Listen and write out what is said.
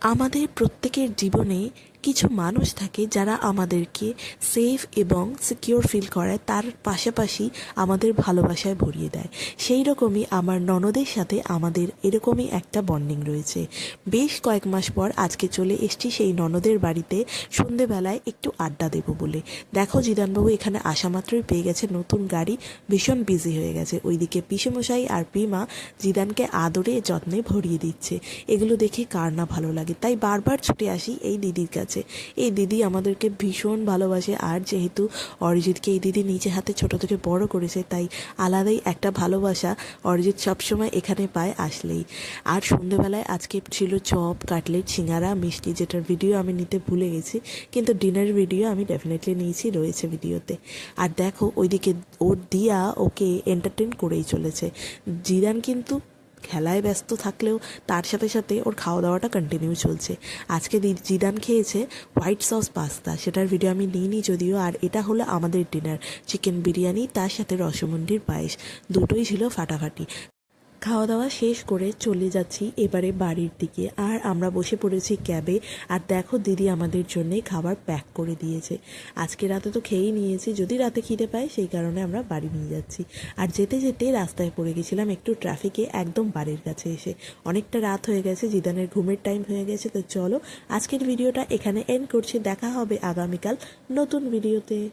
আমাদের প্রত্যেকের জীবনে কিছু মানুষ থাকে যারা আমাদেরকে সেফ এবং সিকিউর ফিল করায়, তার পাশাপাশি আমাদের ভালোবাসায় ভরিয়ে দেয়। সেই রকমই আমার ননদের সাথে আমাদের এরকমই একটা বন্ডিং রয়েছে। বেশ কয়েক মাস পর আজকে চলে এসেছি সেই ননদের বাড়িতে সন্ধেবেলায় একটু আড্ডা দেব বলে। দেখো জিদানবাবু এখানে আসা মাত্রই পেয়ে গেছে নতুন গাড়ি, ভীষণ বিজি হয়ে গেছে। ওইদিকে পিসেমশাই আর পিমা জিদানকে আদরে যত্নে ভরিয়ে দিচ্ছে। এগুলো দেখে কার না ভালো লাগে, তাই বারবার ছুটে আসি এই দিদির কাছে। এই দিদি আমাদেরকে ভীষণ ভালোবাসে, আর যেহেতু অরিজিৎকে এই দিদি নিজে হাতে ছোট থেকে বড় করেছে, তাই আলাদাই একটা ভালোবাসা অরিজিৎ সবসময় এখানে পায় আসলেই। আর সন্ধেবেলায় আজকে ছিল চপ, কাটলেট, সিঙ্গারা, মিষ্টি, যেটার ভিডিও আমি নিতে ভুলে গেছি, কিন্তু ডিনারের ভিডিও আমি ডেফিনেটলি নিয়েছি, রয়েছে ভিডিওতে। আর দেখো ওইদিকে ওর দিয়া ওকে এন্টারটেন করেই চলেছে। জিদান কিন্তু খেলায় ব্যস্ত থাকলেও তার সাথে সাথে ওর খাওয়া দাওয়াটা কন্টিনিউ চলছে। আজকে জিদান খেয়েছে হোয়াইট সস পাস্তা, সেটার ভিডিও আমি নিইনি যদিও। আর এটা হলো আমাদের ডিনার, চিকেন বিরিয়ানি, তার সাথে রসমন্ডির পায়েস, দুটোই ছিল ফাটাফাটি। খাওয়া দাওয়া শেষ করে চলে যাচ্ছি এবারে বাড়ির দিকে, আর আমরা বসে পড়েছি ক্যাবে। আর দেখো দিদি আমাদের জন্যে খাবার প্যাক করে দিয়েছে। আজকে রাতে তো খেয়েই নিয়েছি, যদি রাতে খিদে পায় সেই কারণে আমরা বাড়ি নিয়ে যাচ্ছি। আর যেতে যেতে রাস্তায় পড়ে গেছিলাম একটু ট্রাফিকে, একদম বাড়ির কাছে এসে। অনেকটা রাত হয়ে গেছে, জিদানের ঘুমের টাইম হয়ে গেছে। তো চলো আজকের ভিডিওটা এখানে এন্ড করছি, দেখা হবে আগামীকাল নতুন ভিডিওতে।